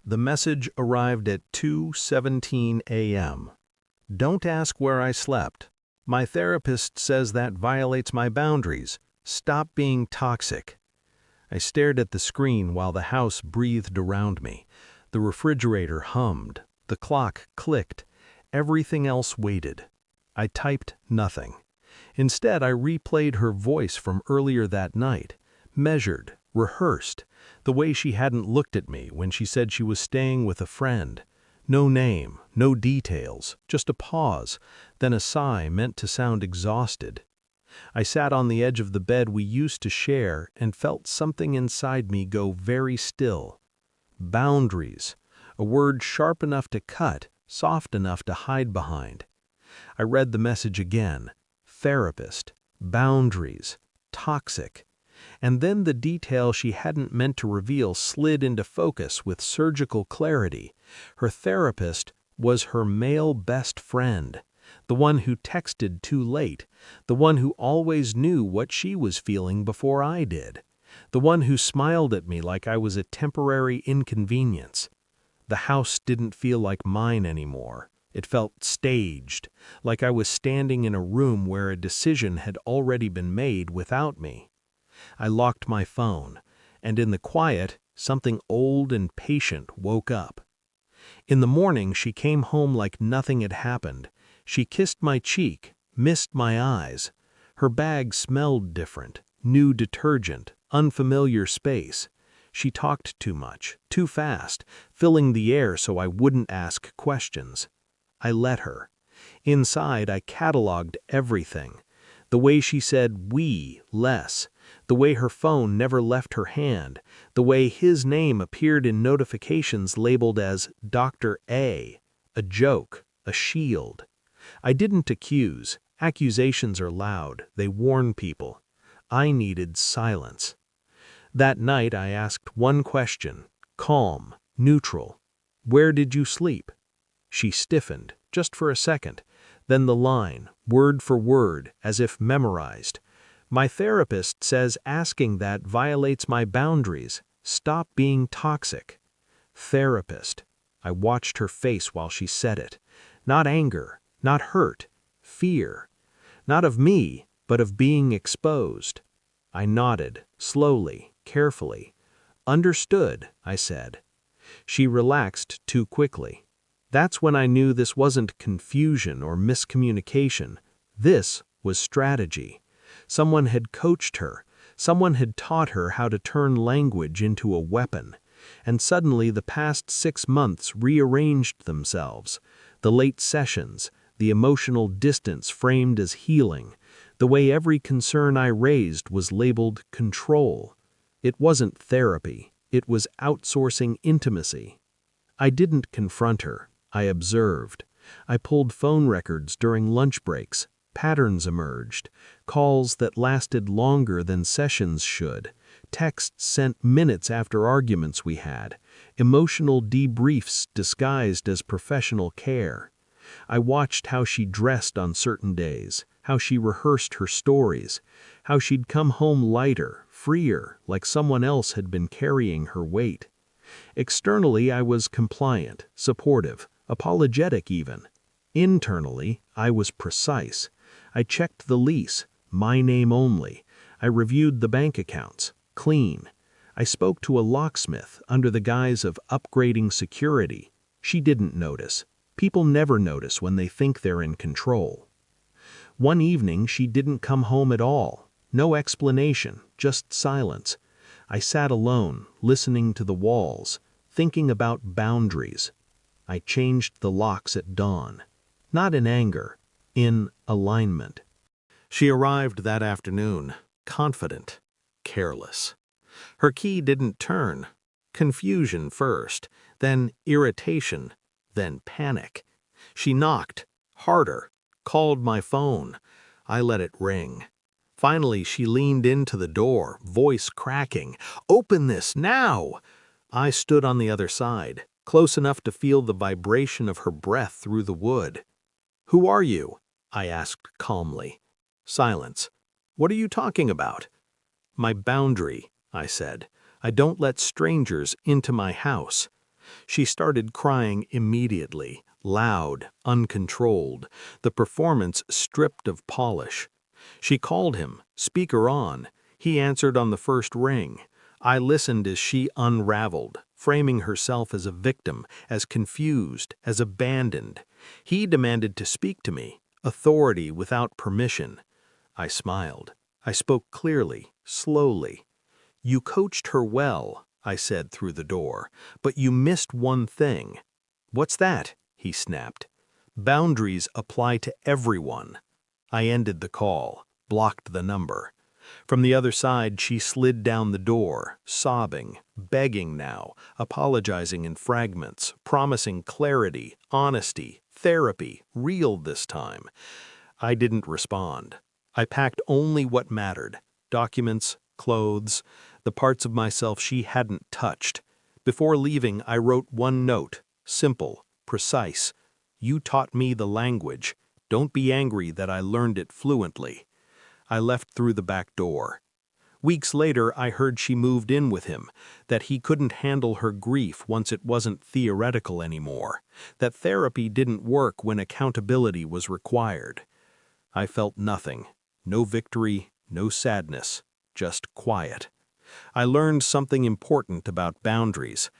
The message arrived at 2:17 a.m. Don't ask where I slept. My therapist says that violates my boundaries. Stop being toxic. I stared at the screen while the house breathed around me. The refrigerator hummed. The clock clicked. Everything else waited. I typed nothing. Instead, I replayed her voice from earlier that night, measured, rehearsed, the way she hadn't looked at me when she said she was staying with a friend. No name, no details, just a pause, then a sigh meant to sound exhausted. I sat on the edge of the bed we used to share and felt something inside me go very still. Boundaries, a word sharp enough to cut, soft enough to hide behind. I read the message again. Therapist, boundaries, toxic. And then the detail she hadn't meant to reveal slid into focus with surgical clarity. Her therapist was her male best friend, the one who texted too late, the one who always knew what she was feeling before I did, the one who smiled at me like I was a temporary inconvenience. The house didn't feel like mine anymore. It felt staged, like I was standing in a room where a decision had already been made without me. I locked my phone, and in the quiet, something old and patient woke up. In the morning, she came home like nothing had happened. She kissed my cheek, missed my eyes. Her bag smelled different, new detergent, unfamiliar space. She talked too much, too fast, filling the air so I wouldn't ask questions. I let her. Inside, I cataloged everything. The way she said "we" less, the way her phone never left her hand, the way his name appeared in notifications labeled as Dr. A joke, a shield. I didn't accuse. Accusations are loud, they warn people. I needed silence. That night I asked one question, calm, neutral. Where did you sleep? She stiffened, just for a second. Then the line, word for word, as if memorized. My therapist says asking that violates my boundaries. Stop being toxic. Therapist. I watched her face while she said it. Not anger, not hurt, fear. Not of me, but of being exposed. I nodded, slowly, carefully. Understood, I said. She relaxed too quickly. That's when I knew this wasn't confusion or miscommunication. This was strategy. Someone had coached her. Someone had taught her how to turn language into a weapon. And suddenly the past 6 months rearranged themselves. The late sessions, the emotional distance framed as healing, the way every concern I raised was labeled control. It wasn't therapy. It was outsourcing intimacy. I didn't confront her. I observed. I pulled phone records during lunch breaks. Patterns emerged. Calls that lasted longer than sessions should. Texts sent minutes after arguments we had. Emotional debriefs disguised as professional care. I watched how she dressed on certain days, how she rehearsed her stories, how she'd come home lighter, freer, like someone else had been carrying her weight. Externally, I was compliant, supportive, apologetic even. Internally, I was precise. I checked the lease, my name only. I reviewed the bank accounts, clean. I spoke to a locksmith under the guise of upgrading security. She didn't notice. People never notice when they think they're in control. One evening, she didn't come home at all. No explanation, just silence. I sat alone, listening to the walls, thinking about boundaries. I changed the locks at dawn. Not in anger, in alignment. She arrived that afternoon, confident, careless. Her key didn't turn. Confusion first, then irritation, then panic. She knocked, harder, called my phone. I let it ring. Finally, she leaned into the door, voice cracking. "Open this, now!" I stood on the other side, close enough to feel the vibration of her breath through the wood. "Who are you?" I asked calmly. Silence. "What are you talking about?" "My boundary," I said. "I don't let strangers into my house." She started crying immediately, loud, uncontrolled, the performance stripped of polish. She called him, speaker on. He answered on the first ring. I listened as she unraveled, framing herself as a victim, as confused, as abandoned. He demanded to speak to me, authority without permission. I smiled. I spoke clearly, slowly. "You coached her well," I said through the door, "but you missed one thing." "What's that?" he snapped. "Boundaries apply to everyone." I ended the call, blocked the number. From the other side, she slid down the door, sobbing, begging now, apologizing in fragments, promising clarity, honesty, therapy, real this time. I didn't respond. I packed only what mattered: documents, clothes, the parts of myself she hadn't touched. Before leaving, I wrote one note, simple, precise. "You taught me the language. Don't be angry that I learned it fluently." I left through the back door. Weeks later, I heard she moved in with him, that he couldn't handle her grief once it wasn't theoretical anymore, that therapy didn't work when accountability was required. I felt nothing, no victory, no sadness, just quiet. I learned something important about boundaries.